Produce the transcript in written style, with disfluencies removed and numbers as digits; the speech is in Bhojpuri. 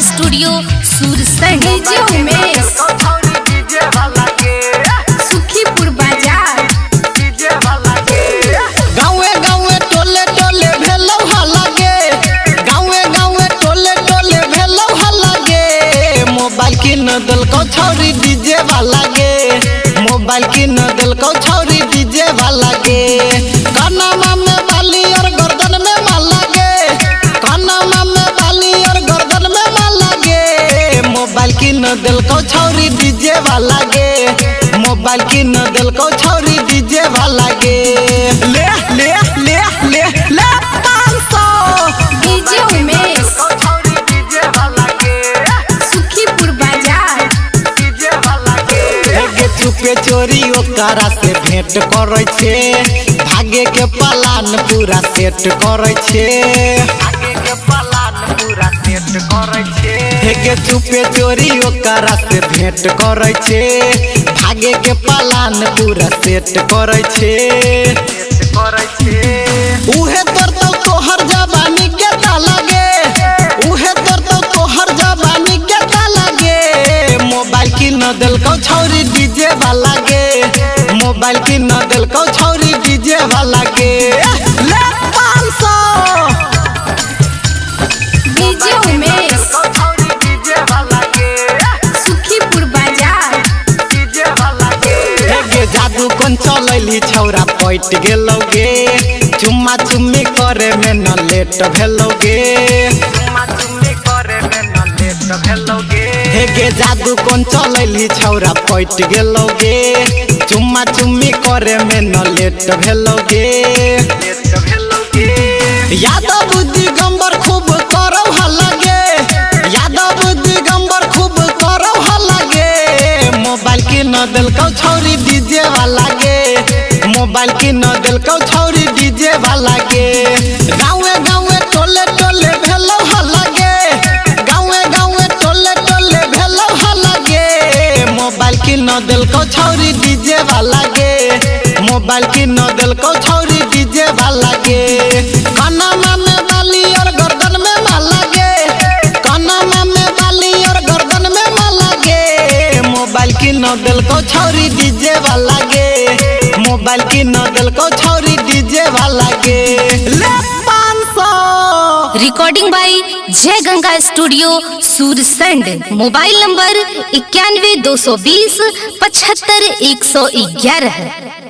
स्टूडियो सूरसंड उमेश सुखीपुर बाजार। गाँवे गाँवे टोले टोले भेलौ हलागे, गाँवे गाँवे टोले टोले भेलौ हलागे। मोबाइल किन देलकौ छौरी डीजे वाला गे, मोबाइल किन देलकौ छौरी डीजे वाला गे। कानमा में बाली और गर्दन में माला गे, कानमा में बाली और गर्दन में माला गे। मोबाइल किन देलकौ छौरी डीजे वाला गे, मोबाइल किन देलकौ छौरी डीजे वाला गे। ले ले ले ले ले 500 डीजे उमेश सुखीपुर बाजार। गे चुपे चोरी ओकरा से भेंट करै छे, भागे के प्लान पूरा सेट करै छे, भागे के प्लान पूरा सेट करै छे। गे चुपे चोरी ओकरा से भेंट करै छे, भागे के प्लान पूरा सेट करै छे, सेट करै छे। उहे तरतौ तोहर जवानी के ताला गे, उहे तरतौ तोहर जवानी के ताला गे। मोबाइल किन देलकौ छौरी डीजे वाला गे, मोबाइल किन देलकौ छौरी डीजे वाला गे। ले 500 डीजे उमेश सुखीपुर बाजार। गे जादू कोन चलैली छौरा पैट गेलौ गे, चुम्मा चुम्मी करे में न लेट भेलौ गे, चुम्मा चुम्मी करे में न लेट भेलौ गे। गे जादू कोन चलैली छौरा पैट गेलौ गे, चुम्मा चुम्मी करे में न लेट भेलौ गे, लेट भेलौ गे। यादव दिगंबर खूब करौ हल्ला गे, यादव दिगंबर खूब करौ हल्ला गे। मोबाइल किन देलकौ छौरी डीजे वाला गे, मोबाइल किन देलकौ छौरी डीजे वाला गे। गाँवे गाँवे टोले टोले भेलौ हल्ला गे, गाँवे गाँवे टोले टोले भेलौ हल्ला गे। मोबाइल किन देलकौ छौरी डीजे वाला गे, मोबाइल किन देलकौ छौरी डीजे वाला गे। कानमा में बाली और गर्दन में माला गे, कानमा में बाली और गर्दन में माला गे। मोबाइल किन देलकौ छौरी डीजे वाला गे, मोबाइल किन देलकौ छौरी डीजे वाला गे। ले 500 रिकॉर्डिंग बाई जय Ganga studio Sursand. Mobile number 91 220 75 111।